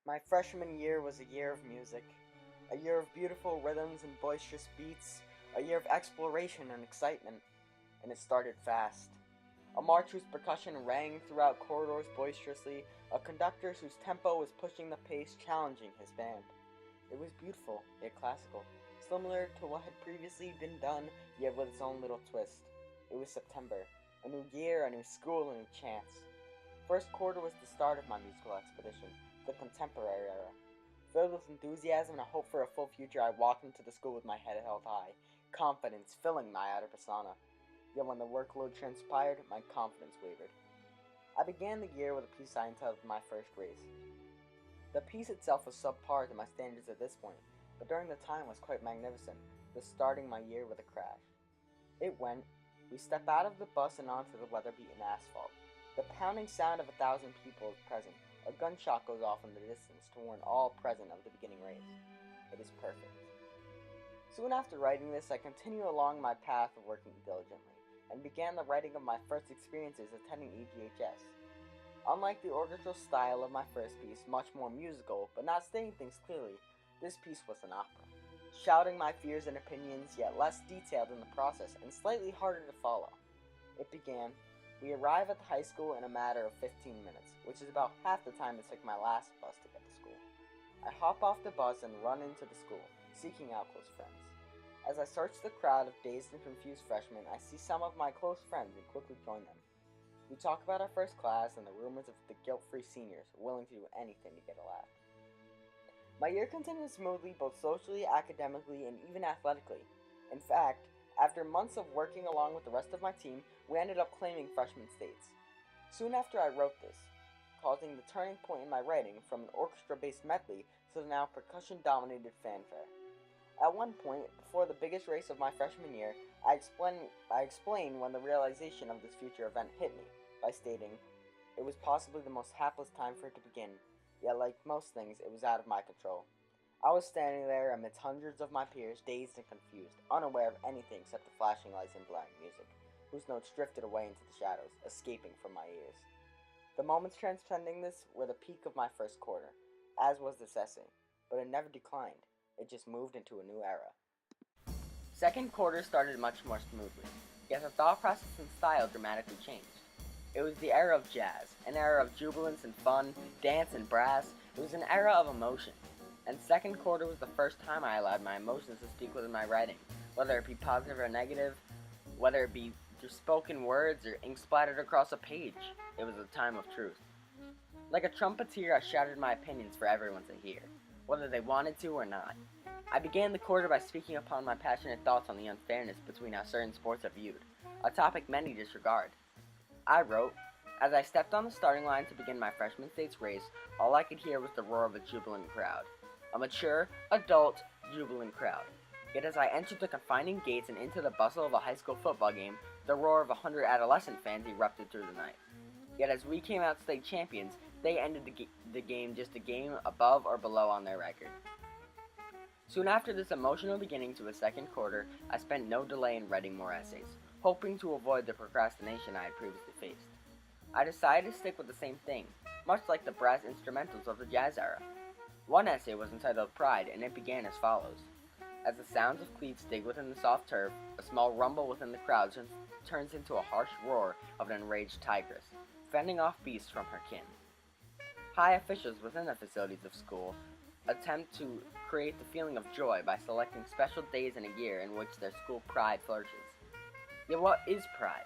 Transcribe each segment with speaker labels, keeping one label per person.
Speaker 1: My freshman year was a year of music, a year of beautiful rhythms and boisterous beats, a year of exploration and excitement, and it started fast. A march whose percussion rang throughout corridors boisterously, a conductor whose tempo was pushing the pace, challenging his band. It was beautiful, yet classical, similar to what had previously been done, yet with its own little twist. It was September, a new year, a new school, a new chance. First quarter was the start of my musical expedition, the contemporary era. Filled with enthusiasm and a hope for a full future, I walked into the school with my head held high, confidence filling my outer persona. Yet when the workload transpired, my confidence wavered. I began the year with a piece I entitled My First Race. The piece itself was subpar to my standards at this point, but during the time was quite magnificent, thus starting my year with a crash. It went, we step out of the bus and onto the weather-beaten asphalt. The pounding sound of 1,000 people is present. A gunshot goes off in the distance to warn all present of the beginning race. It is perfect. Soon after writing this, I continue along my path of working diligently, and began the writing of my first experiences attending EGHS. Unlike the orchestral style of my first piece, much more musical, but not stating things clearly, this piece was an opera. Shouting my fears and opinions, yet less detailed in the process, and slightly harder to follow. It began, we arrive at the high school in a matter of 15 minutes, which is about half the time it took my last bus to get to school. I hop off the bus and run into the school, seeking out close friends. As I search the crowd of dazed and confused freshmen, I see some of my close friends and quickly join them. We talk about our first class and the rumors of the guilt-free seniors willing to do anything to get a laugh. My year continued smoothly both socially, academically, and even athletically. In fact, after months of working along with the rest of my team, we ended up claiming freshman states. Soon after I wrote this, causing the turning point in my writing from an orchestra-based medley to the now percussion-dominated fanfare. At one point, before the biggest race of my freshman year, I explained when the realization of this future event hit me by stating, it was possibly the most hapless time for it to begin, yet like most things, it was out of my control. I was standing there amidst hundreds of my peers, dazed and confused, unaware of anything except the flashing lights and blaring music, whose notes drifted away into the shadows, escaping from my ears. The moments transcending this were the peak of my first quarter, as was this essay, but it never declined. It just moved into a new era. Second quarter started much more smoothly, yet the thought process and style dramatically changed. It was the era of jazz, an era of jubilance and fun, dance and brass. It was an era of emotion. And second quarter was the first time I allowed my emotions to speak within my writing, whether it be positive or negative, whether it be through spoken words or ink splattered across a page. It was a time of truth. Like a trumpeter, I shouted my opinions for everyone to hear, whether they wanted to or not. I began the quarter by speaking upon my passionate thoughts on the unfairness between how certain sports are viewed, a topic many disregard. I wrote, as I stepped on the starting line to begin my freshman states race, all I could hear was the roar of a jubilant crowd. A mature, adult, jubilant crowd. Yet as I entered the confining gates and into the bustle of a high school football game, the roar of 100 adolescent fans erupted through the night. Yet as we came out state champions, they ended the game just a game above or below on their record. Soon after this emotional beginning to a second quarter, I spent no delay in writing more essays, hoping to avoid the procrastination I had previously faced. I decided to stick with the same thing, much like the brass instrumentals of the jazz era. One essay was entitled Pride, and it began as follows. As the sounds of cleats dig within the soft turf, a small rumble within the crowd turns into a harsh roar of an enraged tigress, fending off beasts from her kin. High officials within the facilities of school attempt to create the feeling of joy by selecting special days in a year in which their school pride flourishes. Yet what is pride?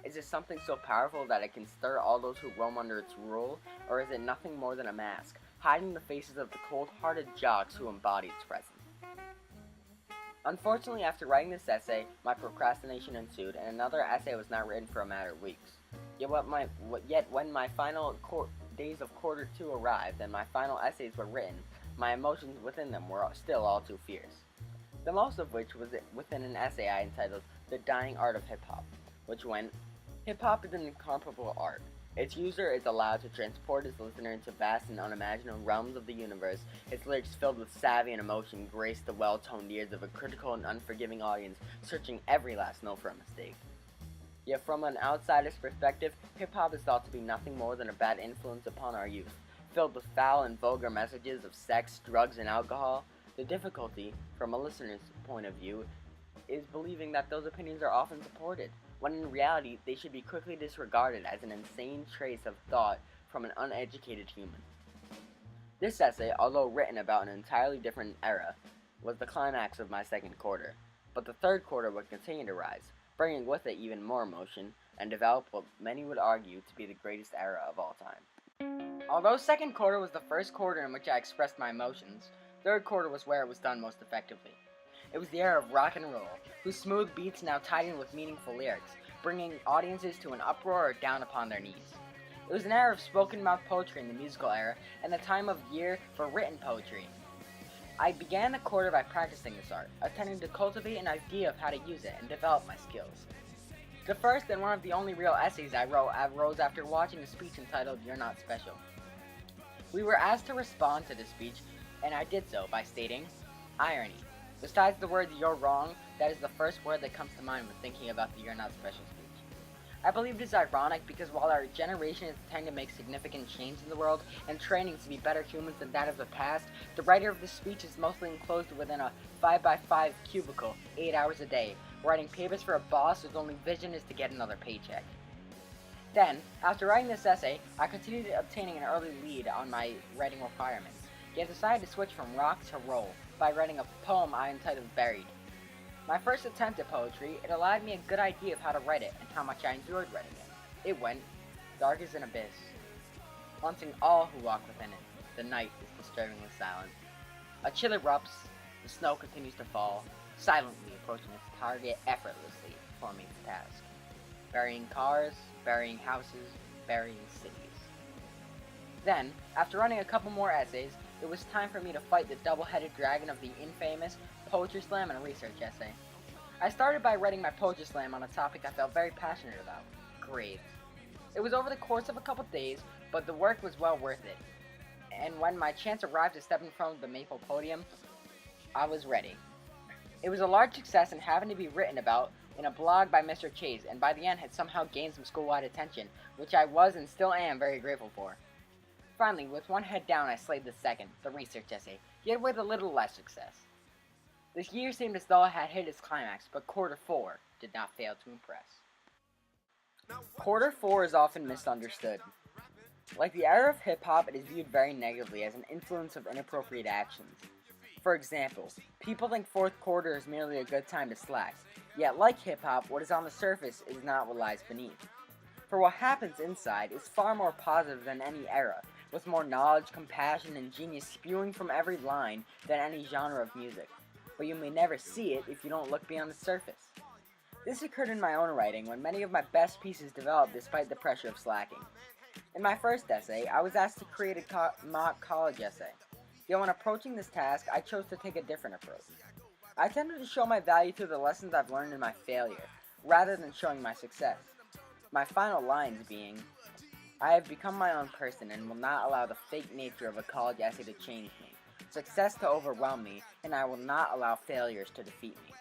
Speaker 1: Is it something so powerful that it can stir all those who roam under its rule, or is it nothing more than a mask, hiding the faces of the cold-hearted jocks who embody its presence? Unfortunately, after writing this essay, my procrastination ensued, and another essay was not written for a matter of weeks. Yet when my final days of quarter two arrived and my final essays were written, my emotions within them were still all too fierce. The most of which was within an essay I entitled The Dying Art of Hip-Hop, which went, hip-hop is an incomparable art. Its user is allowed to transport his listener into vast and unimaginable realms of the universe. Its lyrics filled with savvy and emotion grace the well-toned ears of a critical and unforgiving audience searching every last note for a mistake. Yet from an outsider's perspective, hip-hop is thought to be nothing more than a bad influence upon our youth, filled with foul and vulgar messages of sex, drugs, and alcohol. The difficulty, from a listener's point of view, is believing that those opinions are often supported, when in reality they should be quickly disregarded as an insane trace of thought from an uneducated human. This essay, although written about an entirely different era, was the climax of my second quarter, but the third quarter would continue to rise, bringing with it even more emotion, and develop what many would argue to be the greatest era of all time. Although second quarter was the first quarter in which I expressed my emotions, third quarter was where it was done most effectively. It was the era of rock and roll, whose smooth beats now tied in with meaningful lyrics, bringing audiences to an uproar or down upon their knees. It was an era of spoken-mouth poetry in the musical era, and the time of year for written poetry. I began the quarter by practicing this art, attempting to cultivate an idea of how to use it and develop my skills. The first and one of the only real essays I wrote arose after watching a speech entitled "You're Not Special." We were asked to respond to this speech, and I did so by stating, "Irony. Besides the word 'you're wrong,' that is the first word that comes to mind when thinking about the 'You're Not Special' speech." I believe it is ironic because while our generation is trying to make significant change in the world and training to be better humans than that of the past, the writer of this speech is mostly enclosed within a 5x5 cubicle, 8 hours a day, writing papers for a boss whose only vision is to get another paycheck. Then, after writing this essay, I continued obtaining an early lead on my writing requirements, yet decided to switch from rock to roll by writing a poem I entitled "Buried." My first attempt at poetry, it allowed me a good idea of how to write it and how much I enjoyed writing it. It went, dark as an abyss, haunting all who walk within it. The night is disturbingly silent. A chill erupts, the snow continues to fall, silently approaching its target effortlessly, performing its task. Burying cars, burying houses, burying cities. Then, after running a couple more essays, it was time for me to fight the double-headed dragon of the infamous poetry slam and research essay. I started by writing my poetry slam on a topic I felt very passionate about: graves. It was over the course of a couple days, but the work was well worth it. And when my chance arrived to step in front of the maple podium, I was ready. It was a large success and happened to be written about in a blog by Mr. Chase, and by the end had somehow gained some school-wide attention, which I was and still am very grateful for. Finally, with one head down, I slayed the second, the research essay, yet with a little less success. This year seemed as though it had hit its climax, but quarter 4 did not fail to impress. Quarter 4 is often misunderstood. Like the era of hip-hop, it is viewed very negatively as an influence of inappropriate actions. For example, people think fourth quarter is merely a good time to slack, yet like hip-hop, what is on the surface is not what lies beneath. For what happens inside is far more positive than any era, with more knowledge, compassion, and genius spewing from every line than any genre of music. But you may never see it if you don't look beyond the surface. This occurred in my own writing when many of my best pieces developed despite the pressure of slacking. In my first essay, I was asked to create a mock college essay. Yet when approaching this task, I chose to take a different approach. I attempted to show my value through the lessons I've learned in my failure, rather than showing my success. My final lines being, "I have become my own person and will not allow the fake nature of a college essay to change me, success to overwhelm me, and I will not allow failures to defeat me.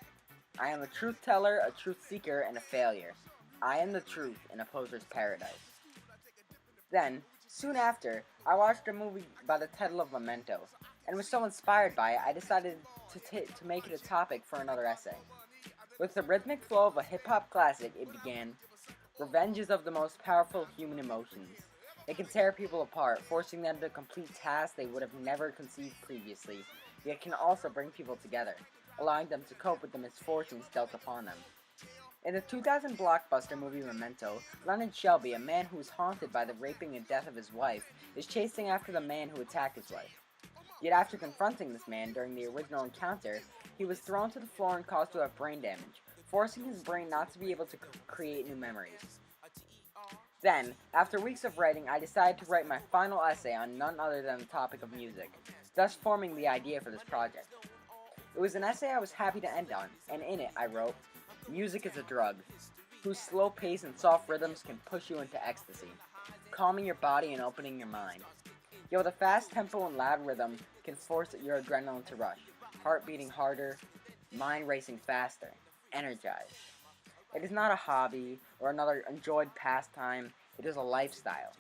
Speaker 1: I am a truth teller, a truth seeker, and a failure. I am the truth in a poser's paradise." Then, soon after, I watched a movie by the title of Memento, and was so inspired by it, I decided to make it a topic for another essay. With the rhythmic flow of a hip-hop classic, it began, "Revenge is of the most powerful human emotions. It can tear people apart, forcing them to complete tasks they would have never conceived previously, yet can also bring people together, allowing them to cope with the misfortunes dealt upon them." In the 2000 blockbuster movie Memento, Leonard Shelby, a man who is haunted by the raping and death of his wife, is chasing after the man who attacked his wife. Yet after confronting this man during the original encounter, he was thrown to the floor and caused to have brain damage, forcing his brain not to be able to create new memories. Then, after weeks of writing, I decided to write my final essay on none other than the topic of music, thus forming the idea for this project. It was an essay I was happy to end on, and in it I wrote, "Music is a drug, whose slow pace and soft rhythms can push you into ecstasy, calming your body and opening your mind. Yet with a fast tempo and loud rhythm can force your adrenaline to rush, heart beating harder, mind racing faster, energized. It is not a hobby or another enjoyed pastime, it is a lifestyle.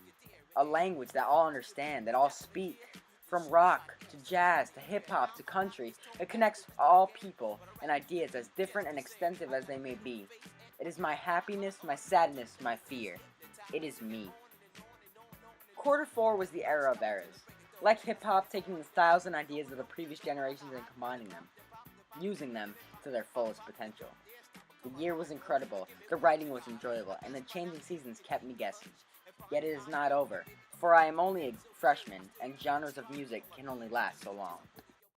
Speaker 1: A language that all understand, that all speak. From rock to jazz to hip hop to country, it connects all people and ideas as different and extensive as they may be. It is my happiness, my sadness, my fear. It is me. Quarter 4 was the era of eras. Like hip hop, taking the styles and ideas of the previous generations and combining them, using them to their fullest potential. The year was incredible, the writing was enjoyable, and the changing seasons kept me guessing. Yet it is not over, for I am only a freshman, and genres of music can only last so long.